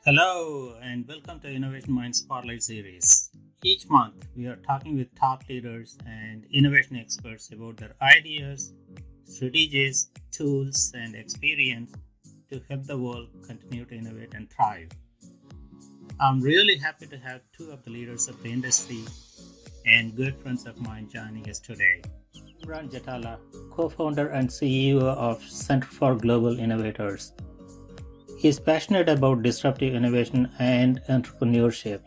Hello and welcome to Innovation Mind Spotlight series. Each month, we are talking with top leaders and innovation experts about their ideas, strategies, tools, and experience to help the world continue to innovate and thrive. I'm really happy to have two of the leaders of the industry and good friends of mine joining us today. Imran Jattala, co founder and CEO of Center for Global Innovators. He is passionate about disruptive innovation and entrepreneurship.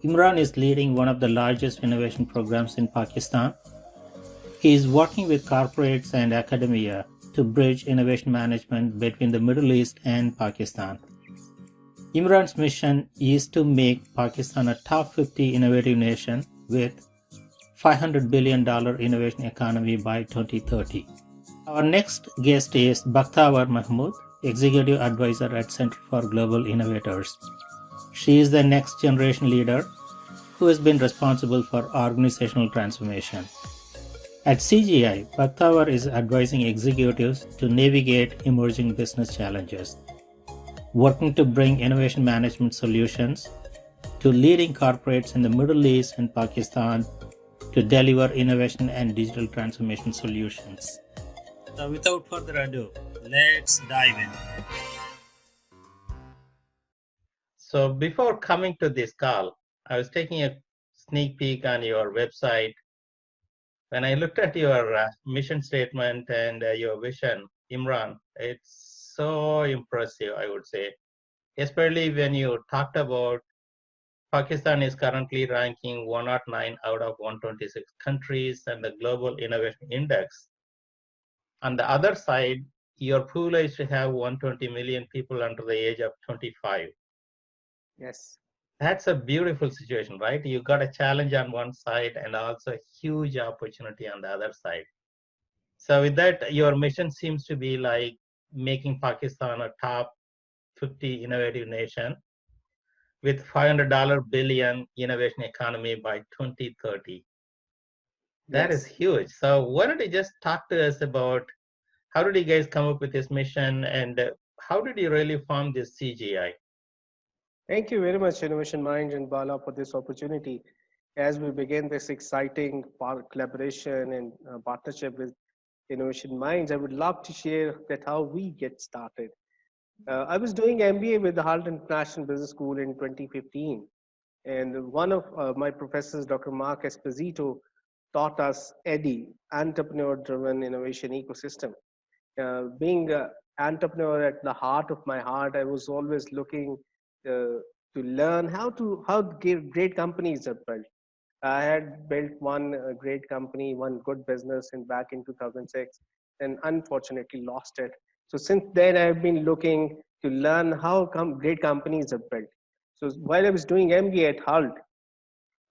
Imran is leading one of the largest innovation programs in Pakistan. He is working with corporates and academia to bridge innovation management between the Middle East and Pakistan. Imran's mission is to make Pakistan a top 50 innovative nation with $500 billion innovation economy by 2030. Our next guest is Bakhtawar Mahmood, Executive Advisor at Center for Global Innovators. She is the next generation leader who has been responsible for organizational transformation. At CGI, Bakhtawar is advising executives to navigate emerging business challenges, working to bring innovation management solutions to leading corporates in the Middle East and Pakistan to deliver innovation and digital transformation solutions. So without further ado, let's dive in. So before coming to this call, I was taking a sneak peek on your website. When I looked at your mission statement and your vision, Imran, it's so impressive, I would say, especially when you talked about Pakistan is currently ranking 109 out of 126 countries and the Global Innovation Index. On the other side, you're privileged to have 120 million people under the age of 25. Yes. That's a beautiful situation, right? You got a challenge on one side and also a huge opportunity on the other side. So with that, your mission seems to be like making Pakistan a top 50 innovative nation with $500 billion innovation economy by 2030. That is Yes. huge. So why don't you just talk to us about how did you guys come up with this mission and how did you really form this CGI? Thank you very much, Innovation Minds and Bala, for this opportunity. As we begin this exciting collaboration and partnership with Innovation Minds, I would love to share that how we get started. I was doing MBA with the Harvard International Business School in 2015, and one of my professors, Dr. Mark Esposito, taught us EDI, Entrepreneur-Driven Innovation Ecosystem. Being an entrepreneur at the heart of my heart, I was always looking to learn how great companies are built. I had built one great company, one good business back in 2006, and unfortunately lost it. So since then, I've been looking to learn how great companies are built. So while I was doing MBA at Hull,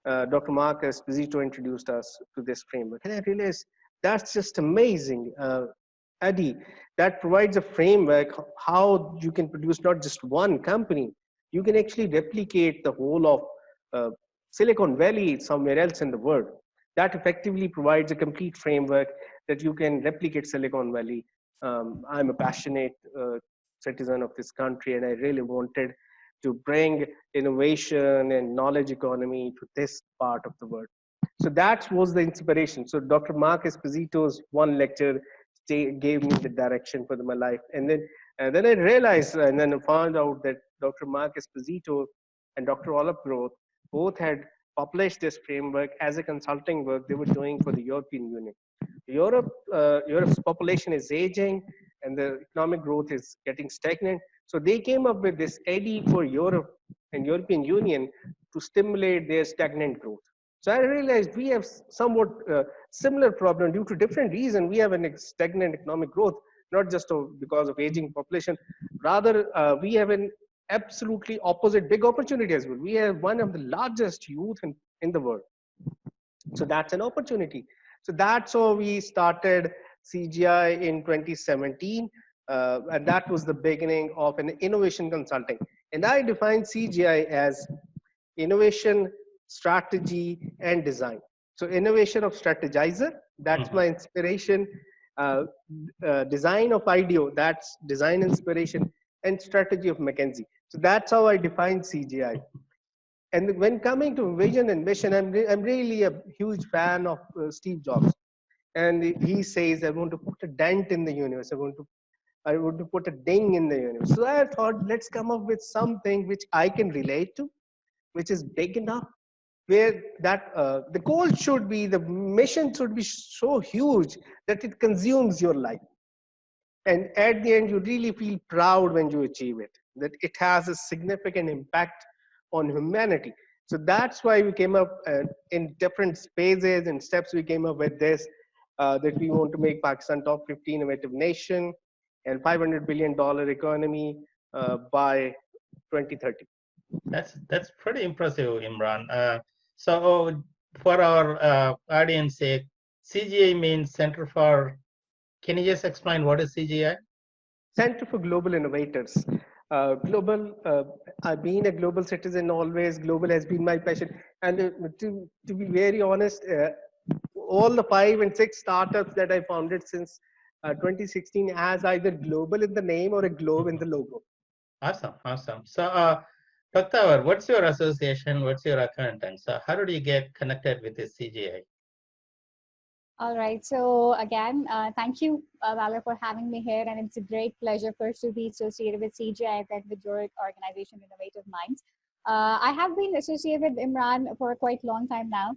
Dr. Mark Esposito introduced us to this framework, and I realized that's just amazing. Adi, that provides a framework how you can produce not just one company, you can actually replicate the whole of Silicon Valley somewhere else in the world. That effectively provides a complete framework that you can replicate Silicon Valley. I'm a passionate citizen of this country, and I really wanted to bring innovation and knowledge economy to this part of the world. So that was the inspiration. So Dr. Mark Esposito's one lecture gave me the direction for my life. And then I realized, and then I found out that Dr. Mark Esposito and Dr. Olive Groth both had published this framework as a consulting work they were doing for the European Union. Europe's population is aging and the economic growth is getting stagnant. So they came up with this EDI for Europe and European Union to stimulate their stagnant growth. So I realized we have somewhat similar problem due to different reasons. We have an stagnant economic growth, not just because of aging population. Rather, we have an absolutely opposite big opportunity as well. We have one of the largest youth in the world. So that's an opportunity. So that's how we started CGI in 2017. And that was the beginning of an innovation consulting. And I define CGI as innovation, strategy, and design. So innovation of strategizer, that's my inspiration. Design of IDEO, that's design inspiration, and strategy of McKinsey. So that's how I define CGI. And when coming to vision and mission, I'm really a huge fan of Steve Jobs. And he says, I want to put a dent in the universe. I want to put a ding in the universe. So I thought, let's come up with something which I can relate to, which is big enough, where that the goal should be, the mission should be so huge that it consumes your life. And at the end, you really feel proud when you achieve it, that it has a significant impact on humanity. So that's why we came up in different phases and steps. We came up with this, that we want to make Pakistan top 15 innovative nation and $500 billion economy by 2030. That's pretty impressive, Imran. So for our audience sake, CGI means Center for. Can you just explain what is CGI? Center for Global Innovators. Being a global citizen, always global has been my passion. And to be very honest, all the 5 and 6 startups that I founded since 2016 has either global in the name or a globe in the logo. Awesome, awesome. So, Bakhtawar, what's your association? What's your acquaintance? How did you get connected with this CGI? All right. So again, thank you, Valor, for having me here, and it's a great pleasure first to be associated with CGI and with your organization, Innovative Minds. I have been associated with Imran for a quite long time now.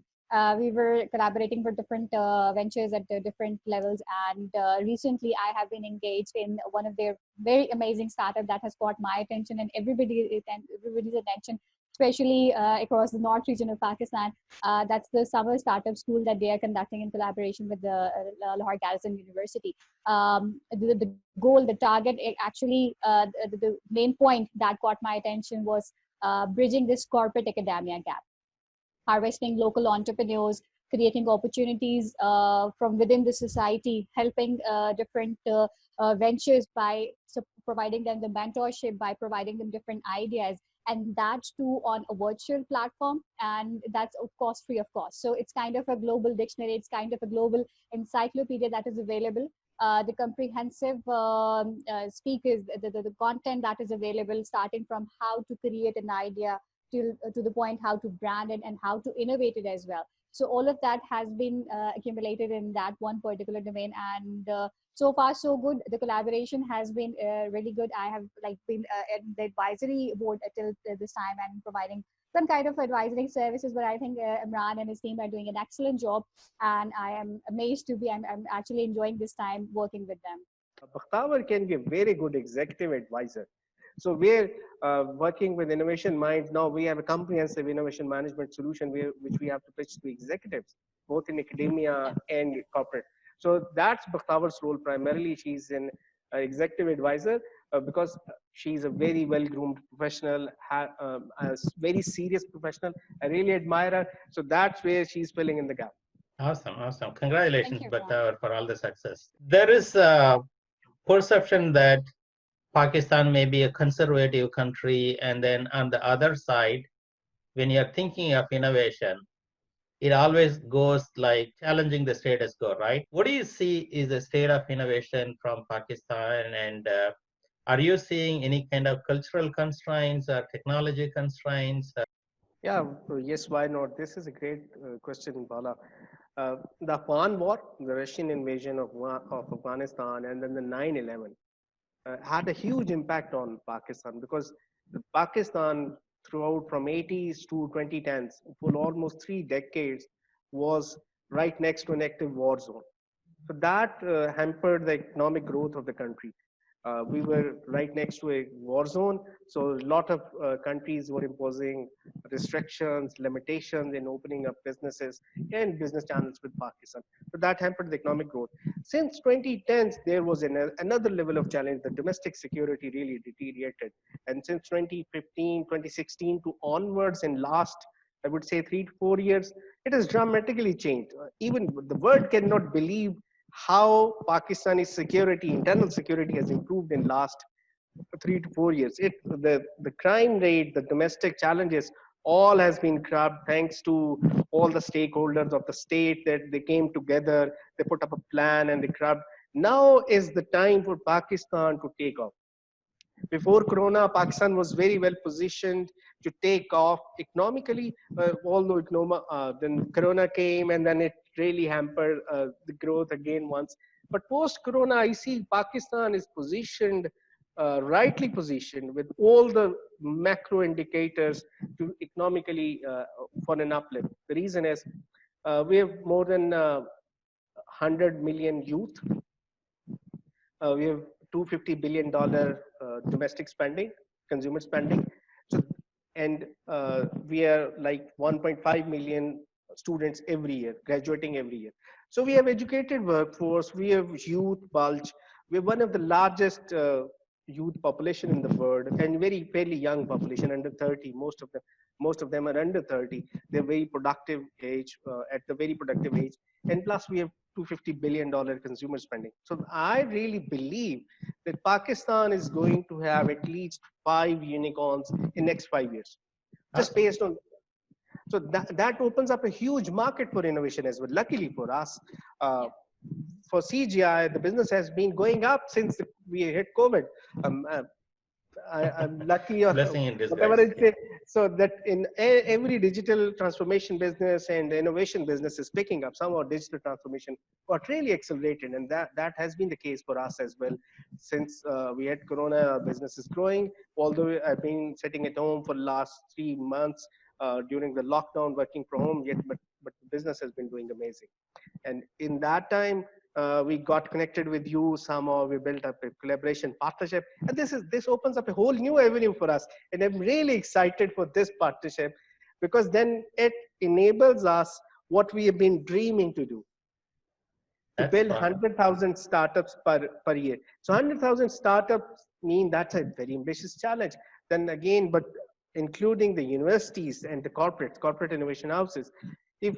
We were collaborating for different ventures at the different levels, and recently I have been engaged in one of their very amazing startup that has caught my attention and everybody's attention, especially across the north region of Pakistan. That's the summer startup school that they are conducting in collaboration with the Lahore Garrison University. The goal, the target, actually, the main point that caught my attention was bridging this corporate academia gap, harvesting local entrepreneurs, creating opportunities from within the society, helping different ventures by providing them the mentorship, by providing them different ideas, and that too on a virtual platform, and that's of course free of cost. So it's kind of a global dictionary, it's kind of a global encyclopedia that is available. The comprehensive speakers, the content that is available, starting from how to create an idea to the point how to brand it and how to innovate it as well. So all of that has been accumulated in that one particular domain, and so far so good. The collaboration has been really good. I have been in the advisory board till this time and providing some kind of advisory services, but I think Imran and his team are doing an excellent job, and I am amazed to be, I'm actually enjoying this time working with them. Bakhtawar can be a very good executive advisor. So we're working with Innovation Minds. Now we have a comprehensive innovation management solution which we have to pitch to executives, both in academia and corporate. So that's Bakhtawar's role primarily. She's an executive advisor because she's a very well-groomed professional, a very serious professional. I really admire her. So that's where she's filling in the gap. Awesome, awesome. Congratulations, Thank you, Bakhtawar, for all the success. There is a perception that Pakistan may be a conservative country, and then on the other side, when you're thinking of innovation, it always goes like challenging the status quo, right? What do you see is the state of innovation from Pakistan, and are you seeing any kind of cultural constraints or technology constraints? Yeah, yes, why not? This is a great question, Bala. The Afghan War, the Russian invasion of Afghanistan, and then the 9/11 had a huge impact on Pakistan because Pakistan, throughout from 80s to 2010s, for almost 3 decades, was right next to an active war zone. So that hampered the economic growth of the country. We were right next to a war zone, so a lot of countries were imposing restrictions, limitations in opening up businesses and business channels with Pakistan. So that hampered the economic growth. Since 2010s, there was another level of challenge. The domestic security really deteriorated. And since 2015, 2016 to onwards, and last, I would say 3 to 4 years, it has dramatically changed. Even the world cannot believe how Pakistani security, internal security, has improved in last 3 to 4 years. The crime rate, the domestic challenges, all has been curbed thanks to all the stakeholders of the state that they came together, they put up a plan and they curbed. Now is the time for Pakistan to take off. Before Corona, Pakistan was very well positioned to take off economically, although then Corona came and then it really hampered the growth again once. But post Corona, I see Pakistan is positioned, rightly positioned with all the macro indicators to economically for an uplift. The reason is we have more than 100 million youth. We have $250 billion domestic spending, consumer spending. So, and we are like 1.5 million students every year, graduating every year. So we have educated workforce, we have youth bulge. We're one of the largest youth population in the world, and very fairly young population, under 30. Most of them are under 30. They're very productive age, at the very productive age, and plus we have $250 billion consumer spending. So I really believe that Pakistan is going to have at least 5 unicorns in next 5 years, just based on. So that opens up a huge market for innovation as well. Luckily for us, for CGI, the business has been going up since we hit COVID. I'm lucky, or Blessing in whatever disguise. it is. So that in every digital transformation business and innovation business is picking up. Somehow digital transformation got really accelerated, and that has been the case for us as well. Since we had Corona, our business is growing. Although I've been sitting at home for the last 3 months during the lockdown, working from home, yet but the business has been doing amazing. And in that time, we got connected with you somehow. We built up a collaboration partnership, and this opens up a whole new avenue for us. And I'm really excited for this partnership, because then it enables us what we have been dreaming to do, to That's build fun. 100,000 startups per year. So 100,000 startups mean that's a very ambitious challenge. Then again, but including the universities and the corporate innovation houses, if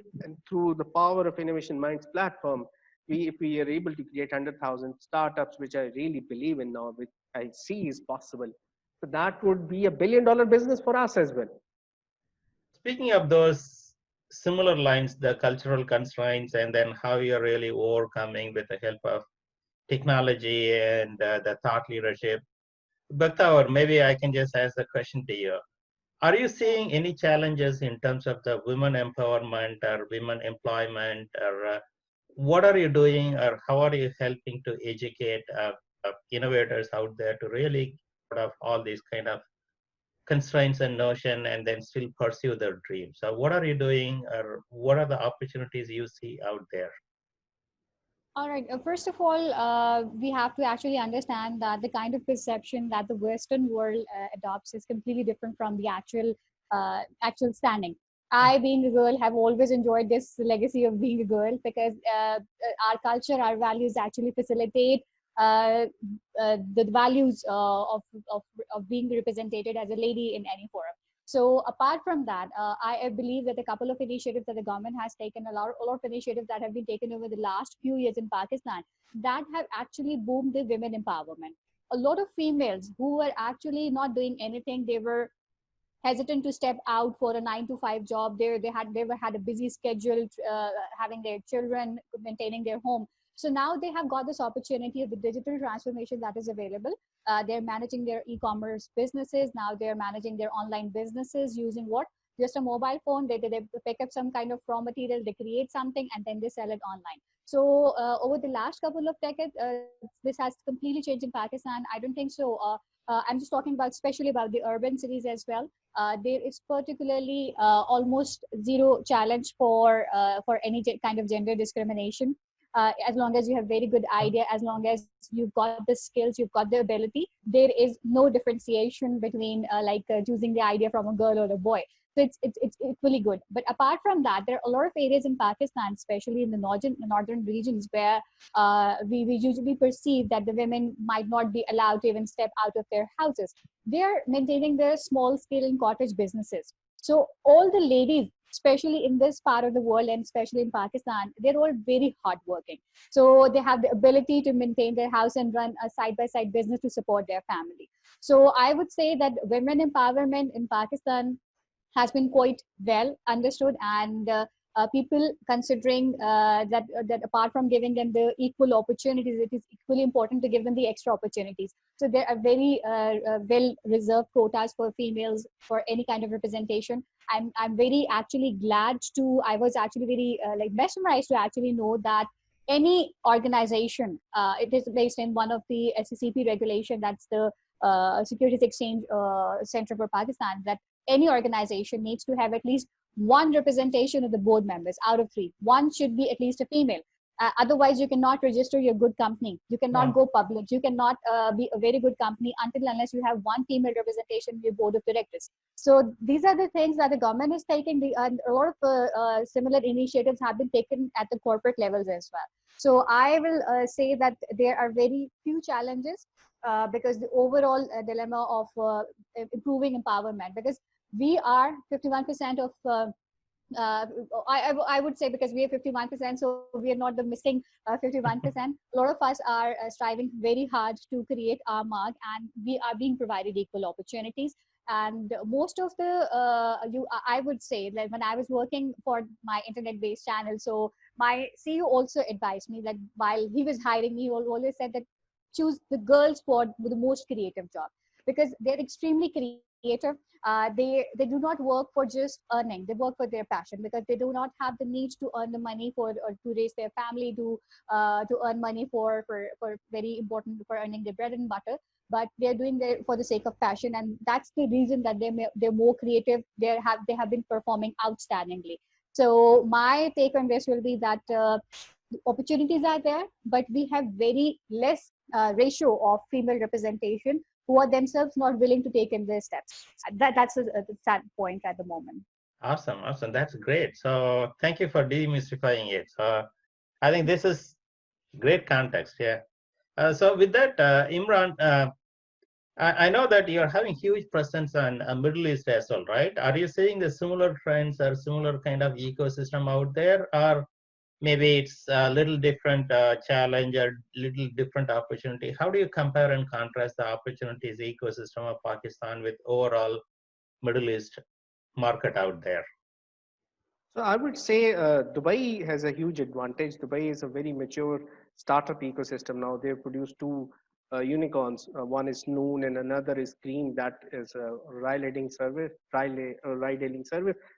through the power of Innovation Minds platform, if we are able to create 100,000 startups, which I really believe in now, which I see is possible, so that would be $1 billion business for us as well. Speaking of those similar lines, the cultural constraints, and then how you're really overcoming with the help of technology and the thought leadership. Bakhtawar, maybe I can just ask the question to you. Are you seeing any challenges in terms of the women empowerment or women employment, or what are you doing, or how are you helping to educate innovators out there to really out of all these kind of constraints and notion and then still pursue their dreams? So what are you doing, or what are the opportunities you see out there? All right. First of all, we have to actually understand that the kind of perception that the Western world adopts is completely different from the actual standing. I, being a girl, have always enjoyed this legacy of being a girl, because our culture, our values actually facilitate the values of being represented as a lady in any forum. So apart from that, I believe that a couple of initiatives that the government has taken, a lot of initiatives that have been taken over the last few years in Pakistan, that have actually boomed the women empowerment. A lot of females who were actually not doing anything, they were hesitant to step out for a 9 to 5 job. They had a busy schedule, having their children, maintaining their home. So now they have got this opportunity of the digital transformation that is available. They're managing their e-commerce businesses. Now they're managing their online businesses using what? Just a mobile phone. They pick up some kind of raw material, they create something, and then they sell it online. So over the last couple of decades, this has completely changed in Pakistan. I don't think so. I'm just talking about, especially about the urban cities as well. There is particularly almost zero challenge for any kind of gender discrimination. As long as you have very good idea, as long as you've got the skills, you've got the ability, there is no differentiation between choosing the idea from a girl or a boy. So it's equally good. But apart from that, there are a lot of areas in Pakistan, especially in the northern regions, where we usually perceive that the women might not be allowed to even step out of their houses. They're maintaining their small scale and cottage businesses. So all the ladies, especially in this part of the world and especially in Pakistan, they're all very hardworking. So they have the ability to maintain their house and run a side-by-side business to support their family. So I would say that women empowerment in Pakistan has been quite well understood, and people considering that apart from giving them the equal opportunities, it is equally important to give them the extra opportunities. So there are very well reserved quotas for females for any kind of representation. I'm very actually glad to, I was actually very like mesmerized to actually know that any organization, it is based in one of the SECP regulation, that's the Securities Exchange Center for Pakistan, that any organization needs to have at least one representation of the board members out of three. One should be at least a female. Otherwise, you cannot register your good company. You cannot go public. You cannot be a very good company until unless you have one female representation in your board of directors. So these are the things that the government is taking. And a lot of similar initiatives have been taken at the corporate levels as well. So I will say that there are very few challenges because the overall dilemma of improving empowerment, because we are 51% of I would say, because we are 51%, so we are not the missing 51%. A lot of us are striving very hard to create our mark, and we are being provided equal opportunities. And most of the I would say that when I was working for my internet-based channel, so my CEO also advised me that while he was hiring me, he always said that choose the girls for the most creative job, because they're extremely creative. They do not work for just earning. They work for their passion, because they do not have the need to earn the money for or to raise their family, to earn money for very important, for earning their bread and butter. But they're doing it for the sake of passion, and that's the reason that they're more creative. They have been performing outstandingly. So my take on this will be that opportunities are there, but we have very less ratio of female representation who are themselves not willing to take in their steps. That's a sad point at the moment. Awesome. That's great. So thank you for demystifying it. So I think this is great context. Yeah. So with that, Imran, I know that you're having huge presence on Middle East as well, right? Are you seeing the similar trends or similar kind of ecosystem out there, or maybe it's a little different challenge or little different opportunity? How do you compare and contrast the opportunities ecosystem of Pakistan with overall Middle East market out there? So I would say Dubai has a huge advantage. Dubai is a very mature startup ecosystem now. They've produced two unicorns. One is Noon and another is Cream. That is a ride-hailing service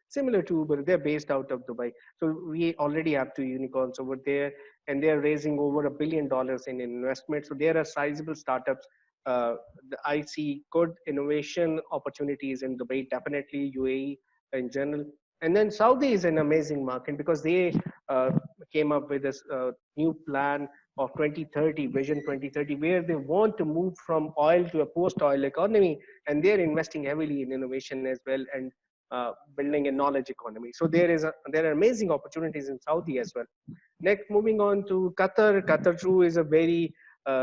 similar to Uber. They're based out of Dubai. So we already have two unicorns over there, and they're raising over $1 billion in investment. So there are sizable startups. I see good innovation opportunities in Dubai, definitely UAE in general. And then Saudi is an amazing market because they came up with this new plan of 2030, Vision 2030, where they want to move from oil to a post-oil economy, and they're investing heavily in innovation as well, and building a knowledge economy. So there are amazing opportunities in Saudi as well. Next, moving on to Qatar. Qatar too is a very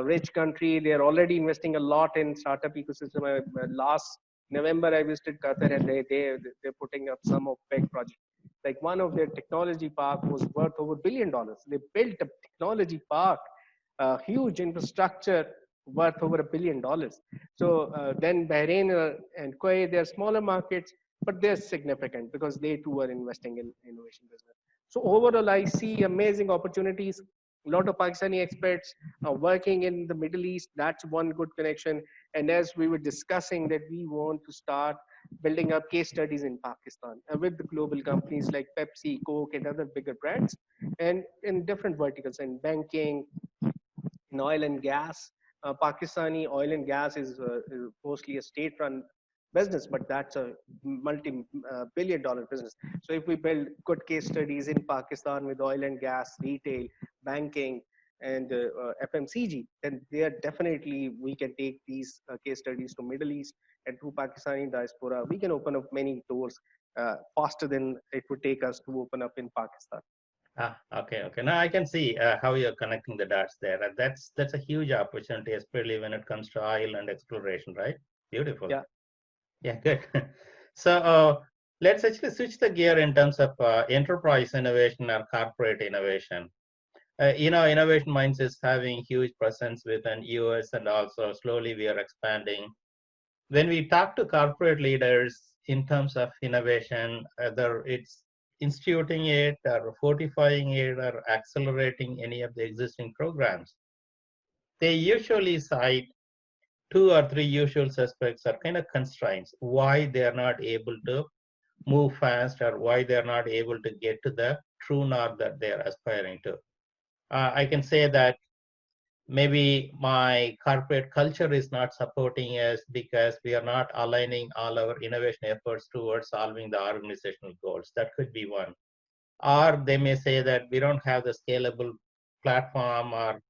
rich country. They are already investing a lot in startup ecosystem. Last November, I visited Qatar, and they're putting up some of big projects. Like one of their technology park was worth over $1 billion. They built a technology park, huge infrastructure worth over $1 billion. So then Bahrain and Kuwait, they're smaller markets, but they're significant because they too are investing in innovation business. So overall, I see amazing opportunities. A lot of Pakistani experts are working in the Middle East. That's one good connection. And as we were discussing that we want to start building up case studies in Pakistan with the global companies like Pepsi, Coke, and other bigger brands, and in different verticals, in banking, in oil and gas. Pakistani oil and gas is mostly a state-run business, but that's a multi-billion-dollar business. So if we build good case studies in Pakistan with oil and gas, retail, banking, and FMCG, then they are definitely, we can take these case studies to Middle East, and through Pakistani diaspora, we can open up many doors faster than it would take us to open up in Pakistan. Okay. Now I can see how you're connecting the dots there. And that's a huge opportunity, especially when it comes to oil and exploration, right? Beautiful. Yeah, good. So let's actually switch the gear in terms of enterprise innovation or corporate innovation. Innovation Minds is having huge presence within US, and also slowly we are expanding. When we talk to corporate leaders in terms of innovation, whether it's instituting it or fortifying it or accelerating any of the existing programs, they usually cite two or three usual suspects are kind of constraints why they are not able to move fast or why they are not able to get to the true north that they are aspiring to. I can say that maybe my corporate culture is not supporting us because we are not aligning all our innovation efforts towards solving the organizational goals. That could be one. Or they may say that we don't have the scalable platform or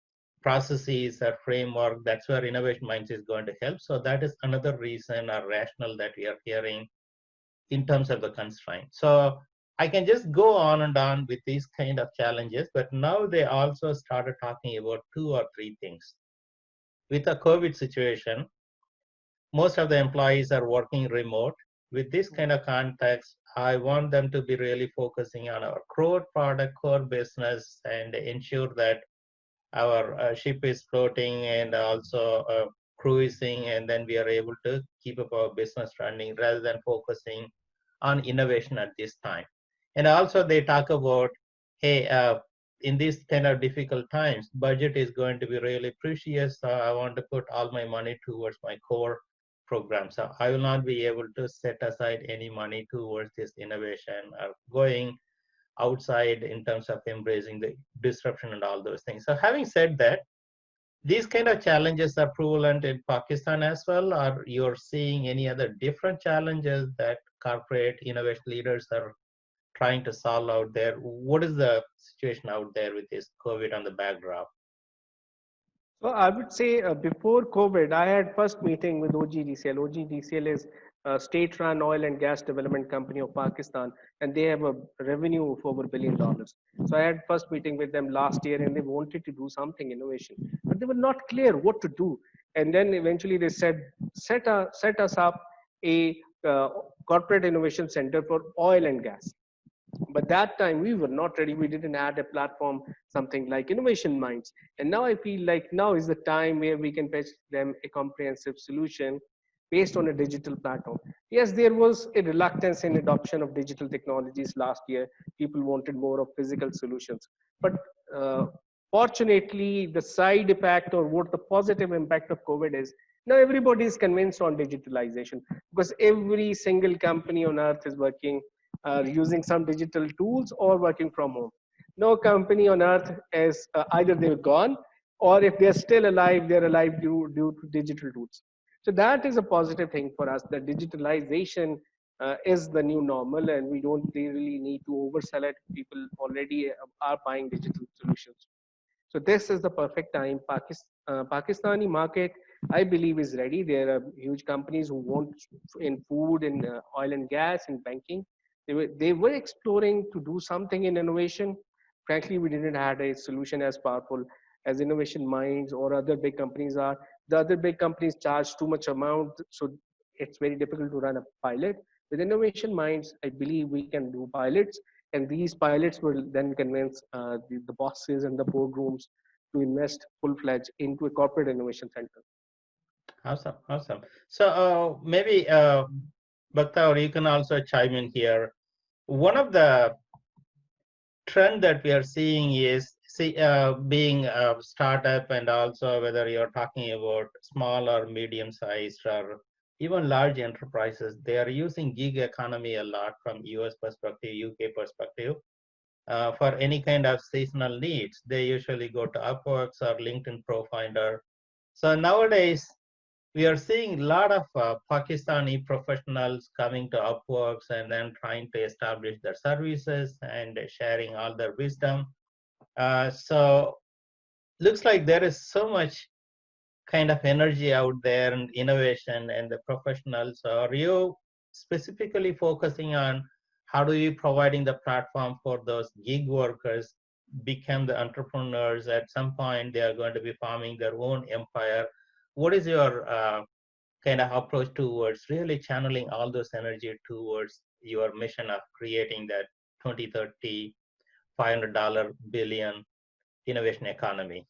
processes or framework. That's where Innovation Minds is going to help. So that is another reason or rationale that we are hearing in terms of the constraint. So I can just go on and on with these kind of challenges, but now they also started talking about two or three things. With the COVID situation, most of the employees are working remote. With this kind of context, I want them to be really focusing on our core product, core business, and ensure that our ship is floating and also cruising, and then we are able to keep up our business running rather than focusing on innovation at this time. And also they talk about, hey, in these kind of difficult times, budget is going to be really precious. So I want to put all my money towards my core program. So I will not be able to set aside any money towards this innovation or going outside in terms of embracing the disruption and all those things. So having said that, these kind of challenges are prevalent in Pakistan as well, or you're seeing any other different challenges that corporate innovation leaders are trying to solve out there? What is the situation out there with this COVID on the backdrop? So I would say before COVID, I had first meeting with OGDCL. OGDCL is a state-run oil and gas development company of Pakistan, and they have a revenue of over $1 billion. So I had first meeting with them last year, and they wanted to do something innovation, but they were not clear what to do. And then eventually they said, set us up a corporate innovation center for oil and gas. But that time we were not ready. We didn't add a platform, something like Innovation Minds. And now I feel like now is the time where we can pitch them a comprehensive solution based on a digital platform. Yes, there was a reluctance in adoption of digital technologies last year. People wanted more of physical solutions. But uh, fortunately, the side effect or what the positive impact of COVID is, now everybody is convinced on digitalization because every single company on earth is working using some digital tools or working from home. No company on earth is either they're gone or if they're still alive, they're alive due to digital tools. So that is a positive thing for us. That digitalization is the new normal, and we don't really need to oversell it. People already are buying digital solutions. So this is the perfect time. Pakistani market, I believe, is ready. There are huge companies who want in food, in oil and gas, in banking. They were exploring to do something in innovation. Frankly, we didn't have a solution as powerful as Innovation Minds or other big companies are. The other big companies charge too much amount, so it's very difficult to run a pilot. With Innovation Minds, I believe we can do pilots, and these pilots will then convince the bosses and the boardrooms to invest full-fledged into a corporate innovation center. Awesome, awesome. So maybe Bakhtawar, you can also chime in here. One of the trend that we are seeing is being a startup, and also whether you're talking about small or medium sized or even large enterprises, they are using gig economy a lot from US perspective, UK perspective. For any kind of seasonal needs, they usually go to Upworks or LinkedIn Profinder. So nowadays, we are seeing a lot of Pakistani professionals coming to Upworks and then trying to establish their services and sharing all their wisdom. So looks like there is so much kind of energy out there and innovation and the professionals. So are you specifically focusing on how do you providing the platform for those gig workers become the entrepreneurs? At some point, they are going to be forming their own empire. What is your kind of approach towards really channeling all those energy towards your mission of creating that 2030 $500 billion innovation economy?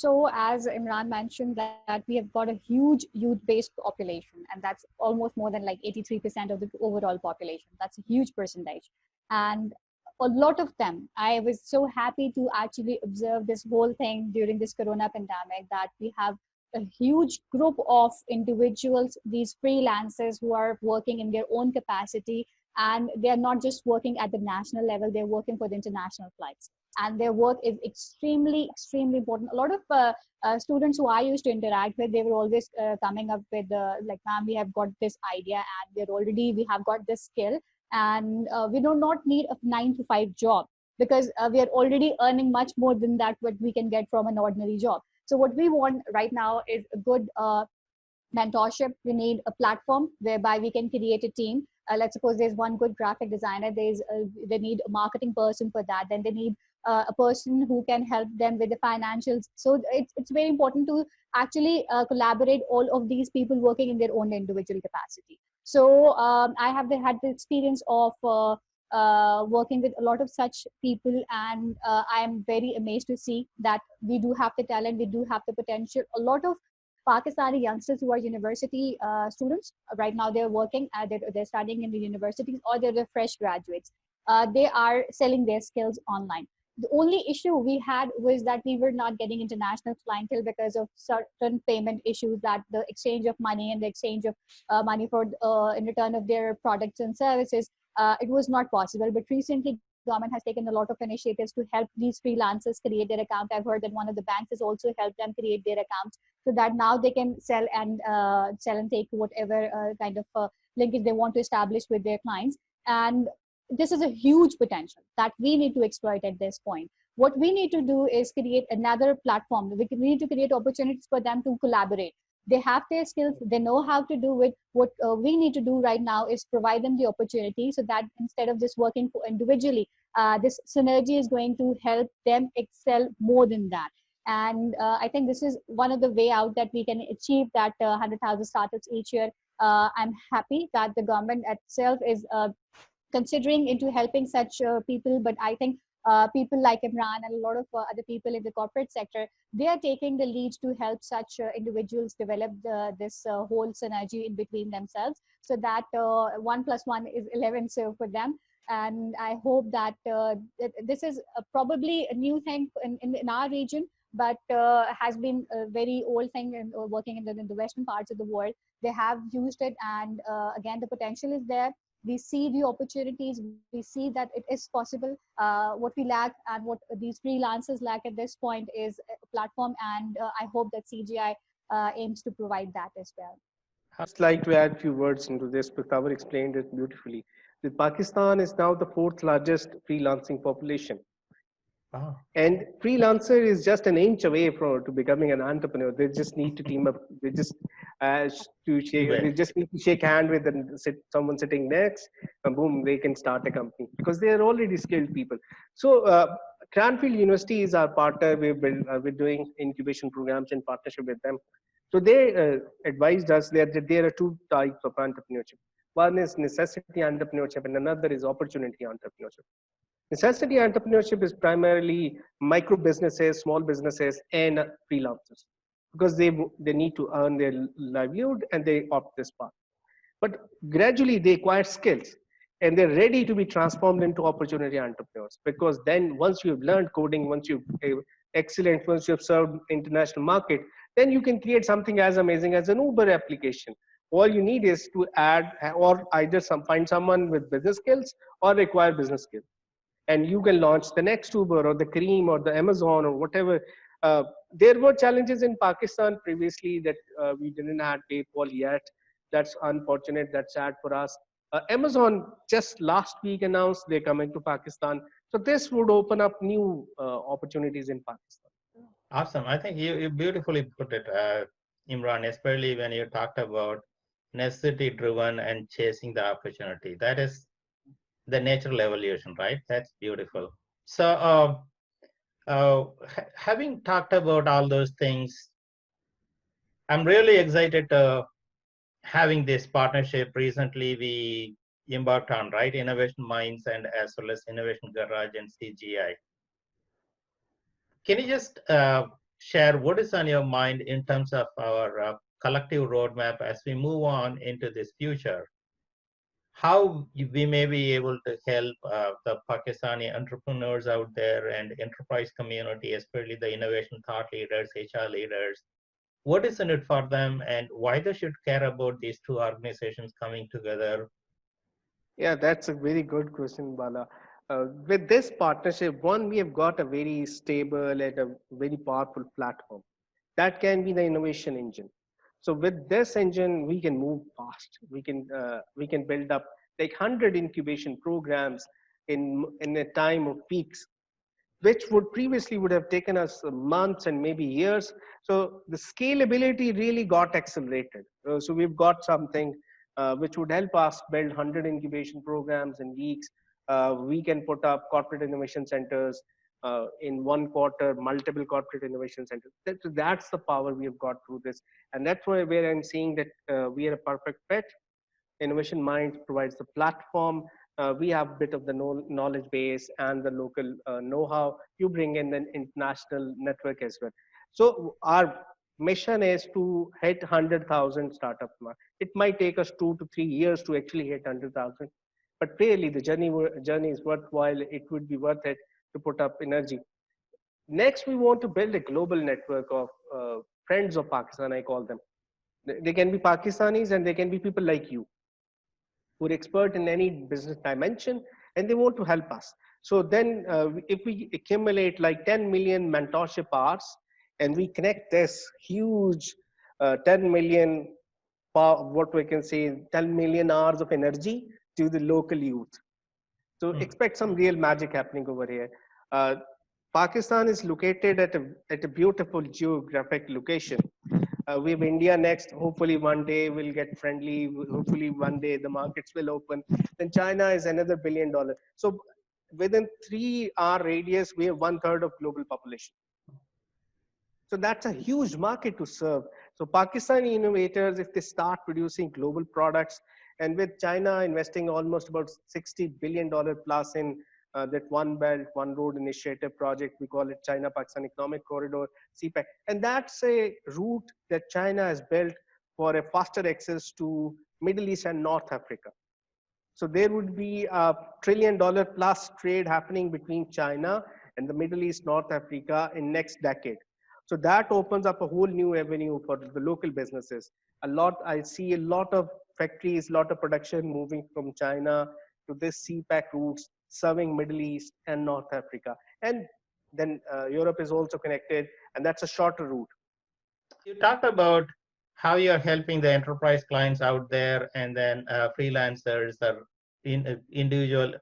So, as Imran mentioned, that we have got a huge youth-based population, and that's almost more than like 83% of the overall population. That's a huge percentage. And a lot of them, I was so happy to actually observe this whole thing during this corona pandemic, that we have a huge group of individuals, these freelancers who are working in their own capacity, and they are not just working at the national level, they're working for the international flights, and their work is extremely important. A lot of students who I used to interact with, they were always coming up with like, ma'am, we have got this idea, and we have got this skill, and we do not need a 9 to 5 job, because we are already earning much more than that what we can get from an ordinary job. So what we want right now is a good mentorship. We need a platform whereby we can create a team. Let's suppose there's one good graphic designer, they need a marketing person for that, then they need a person who can help them with the financials. So it's very important to actually collaborate all of these people working in their own individual capacity. So I have had the experience of working with a lot of such people, and I am very amazed to see that we do have the talent, we do have the potential. A lot of Pakistani youngsters who are university students right now, they're working, they're studying in the universities, or they're the fresh graduates. They are selling their skills online. The only issue we had was that we were not getting international clientele because of certain payment issues, that the exchange of money and the exchange of money for in return of their products and services, it was not possible. But recently, government has taken a lot of initiatives to help these freelancers create their account. I've heard that one of the banks has also helped them create their accounts, so that now they can sell and take whatever kind of linkage they want to establish with their clients. And this is a huge potential that we need to exploit at this point. What we need to do is create another platform. We need to create opportunities for them to collaborate. They have their skills, they know how to do it. What we need to do right now is provide them the opportunity, so that instead of just working for individually, this synergy is going to help them excel more than that. And I think this is one of the way out that we can achieve that 100,000 startups each year. I'm happy that the government itself is considering into helping such people. But I think people like Imran and a lot of other people in the corporate sector, they are taking the lead to help such individuals develop this whole synergy in between themselves, so that 1 plus 1 is 11 so for them. And I hope that this is probably a new thing in our region, but has been a very old thing in working in the western parts of the world. They have used it, and again, the potential is there. We see the opportunities, we see that it is possible. What we lack and what these freelancers lack at this point is a platform, and I hope that CGI aims to provide that as well. Just like to add a few words into this. Bakhtawar explained it beautifully. That Pakistan is now the fourth largest freelancing population. Wow. And freelancer is just an inch away from to becoming an entrepreneur. They just need to team up. They just they just need to shake hand with someone sitting next, and boom, they can start a company because they are already skilled people. So Cranfield University is our partner. We're doing incubation programs in partnership with them. So they advised us that there are two types of entrepreneurship. One is necessity entrepreneurship, and another is opportunity entrepreneurship. Necessity entrepreneurship is primarily micro businesses, small businesses, and freelancers, because they need to earn their livelihood and they opt this path. But gradually they acquire skills and they're ready to be transformed into opportunity entrepreneurs, because then once you've learned coding, once you've excellent, once you've served international market, then you can create something as amazing as an Uber application. All you need is to add or either find someone with business skills or acquire business skills, and you can launch the next Uber or the Cream or the Amazon or whatever. There were challenges in Pakistan previously that we didn't have PayPal yet. That's unfortunate. That's sad for us. Amazon just last week announced they're coming to Pakistan. So this would open up new opportunities in Pakistan. Awesome. I think you beautifully put it, Imran, especially when you talked about necessity driven and chasing the opportunity. That is the natural evolution, right? That's beautiful. So having talked about all those things, I'm really excited having this partnership. Recently we embarked on, right, Innovation Minds and as well as Innovation Garage and CGI. Can you just share what is on your mind in terms of our collective roadmap as we move on into this future. How we may be able to help the Pakistani entrepreneurs out there and enterprise community, especially the innovation thought leaders, HR leaders. What is in it for them, and why they should care about these two organizations coming together? Yeah, that's a very good question, Bala. With this partnership, one, we have got a very stable and a very powerful platform. That can be the innovation engine. So with this engine, we can move fast. We can build up like 100 incubation programs in a time of weeks, which would previously would have taken us months and maybe years. So the scalability really got accelerated. So we've got something which would help us build 100 incubation programs in weeks. We can put up corporate innovation centers in 1 quarter, multiple corporate innovation centers. That's the power we have got through this. And that's where I'm seeing that we are a perfect fit. Innovation Minds provides the platform. We have a bit of the knowledge base and the local know-how. You bring in an international network as well. So our mission is to hit 100,000 startup mark. It might take us 2 to 3 years to actually hit 100,000, but really the journey is worthwhile. It would be worth it to put up energy. Next, we want to build a global network of friends of Pakistan. I call them. They can be Pakistanis and they can be people like you who are expert in any business dimension and they want to help us. So then if we accumulate like 10 million mentorship hours and we connect this huge 10 million, what we can say, 10 million hours of energy to the local youth. So expect some real magic happening over here. Pakistan is located at a beautiful geographic location. We have India next. Hopefully, one day we'll get friendly. Hopefully, one day the markets will open. Then China is another $1 billion. So within 3 hour radius, we have 1/3 of global population. So that's a huge market to serve. So Pakistani innovators, if they start producing global products, and with China investing almost about $60 billion plus in that One Belt, One Road initiative project, we call it China-Pakistan Economic Corridor, CPEC. And that's a route that China has built for a faster access to Middle East and North Africa. So there would be a $1 trillion plus trade happening between China and the Middle East, North Africa in next decade. So that opens up a whole new avenue for the local businesses. I see a lot of factories, a lot of production moving from China to this CPAC routes, serving Middle East and North Africa. And then Europe is also connected, and that's a shorter route. You talked about how you're helping the enterprise clients out there, and then freelancers or individual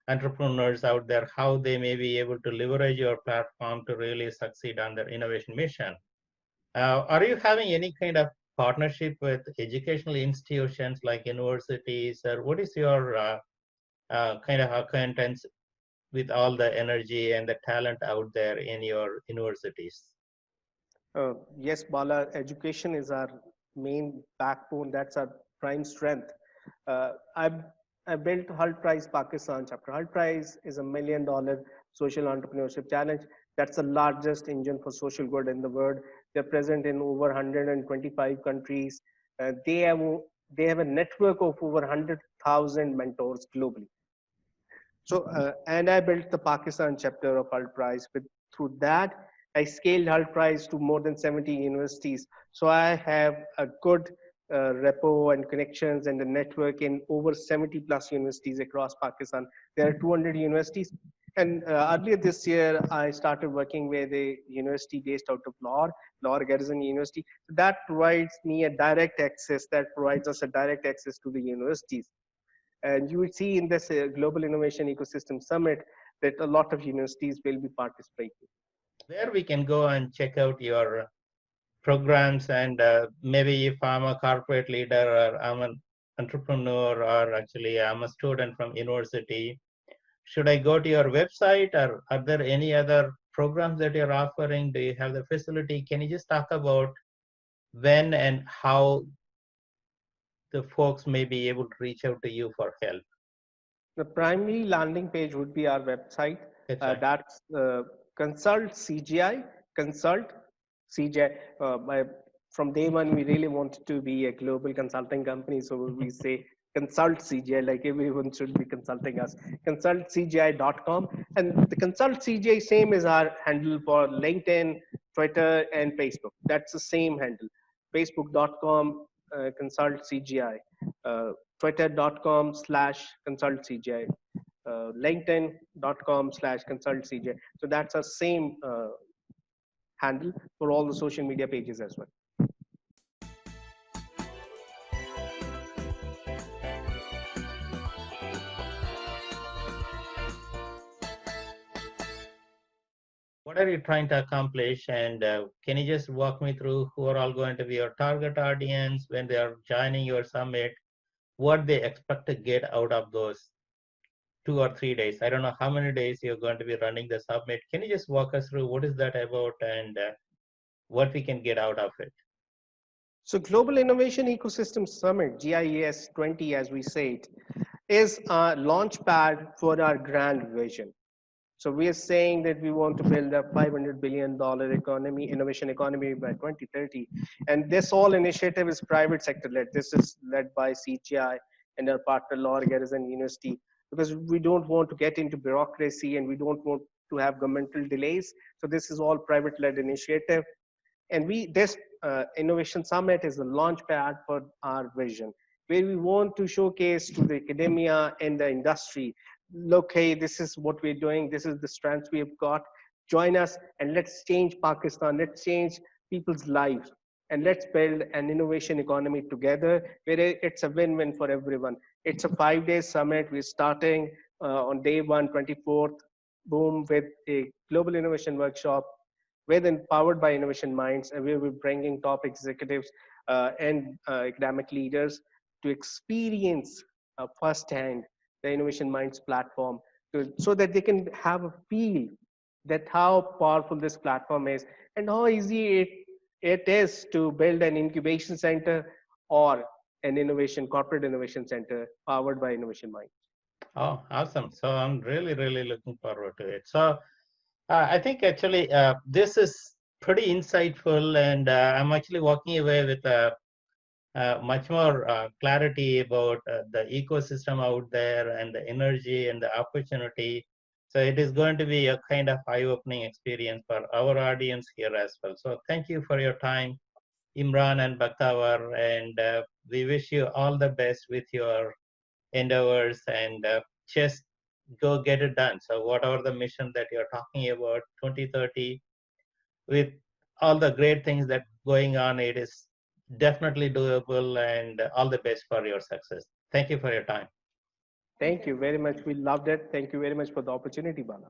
entrepreneurs out there, how they may be able to leverage your platform to really succeed on their innovation mission. Are you having any kind of partnership with educational institutions like universities, or what is your kind of acquaintance with all the energy and the talent out there in your universities? Yes, Bala, education is our main backbone. That's our prime strength. Uh, I I built Hult Prize Pakistan chapter. Hult Prize is $1 million social entrepreneurship challenge. That's the largest engine for social good in the world. They're present in over 125 countries. They have they have a network of over 100,000 mentors globally. So, and I built the Pakistan chapter of Hult Prize. Through that, I scaled Hult Prize to more than 70 universities. So I have a good repo and connections and a network in over 70 plus universities across Pakistan. There are 200 universities. And earlier this year, I started working with a university based out of Lahore Garrison University. So that provides me a direct access, that provides us a direct access to the universities. And you will see in this Global Innovation Ecosystem Summit that a lot of universities will be participating. Where we can go and check out your programs, and maybe if I'm a corporate leader or I'm an entrepreneur or actually I'm a student from university, should I go to your website, or are there any other programs that you're offering? Do you have the facility? Can you just talk about when and how the folks may be able to reach out to you for help? The primary landing page would be our website. That's consult CGI, consult CGI, from day one, we really wanted to be a global consulting company. So we say consult CGI, like everyone should be consulting us. ConsultCGI.com. And the Consult CGI, same is our handle for LinkedIn, Twitter, and Facebook. That's the same handle. Facebook.com, consult CGI. Twitter.com/consult CGI. LinkedIn.com/consult CGI. So that's our same handle for all the social media pages as well. What are you trying to accomplish? And can you just walk me through who are all going to be your target audience when they are joining your summit? What they expect to get out of those 2 or 3 days? I don't know how many days you're going to be running the summit. Can you just walk us through what is that about and what we can get out of it? So Global Innovation Ecosystem Summit, GIES 20 as we say it, is a launch pad for our grand vision. So we are saying that we want to build a $500 billion economy, innovation economy by 2030. And this whole initiative is private sector led. This is led by CGI and our partner Law Garrison University, because we don't want to get into bureaucracy and we don't want to have governmental delays. So this is all private led initiative. And this innovation summit is the launch pad for our vision, where we want to showcase to the academia and the industry, look, hey, this is what we're doing, this is the strengths we have got, join us and let's change Pakistan, let's change people's lives, and let's build an innovation economy together where it's a win-win for everyone. It's a 5-day summit. We're starting on day one, 24th, boom, with a global innovation workshop with Empowered by Innovation Minds, and we will be bringing top executives and academic leaders to experience firsthand the Innovation Minds platform, so that they can have a feel that how powerful this platform is and how easy it is to build an incubation center or an corporate innovation center powered by Innovation Minds. Oh, awesome. So I'm really, really looking forward to it. So I think actually this is pretty insightful, and I'm actually walking away with much more clarity about the ecosystem out there and the energy and the opportunity. So it is going to be a kind of eye-opening experience for our audience here as well. So thank you for your time, Imran and Bakhtawar, and we wish you all the best with your endeavors, and just go get it done. So whatever the mission that you're talking about, 2030, with all the great things that going on, it is definitely doable, and all the best for your success. Thank you for your time. Thank you very much. We loved it. Thank you very much for the opportunity, Bala.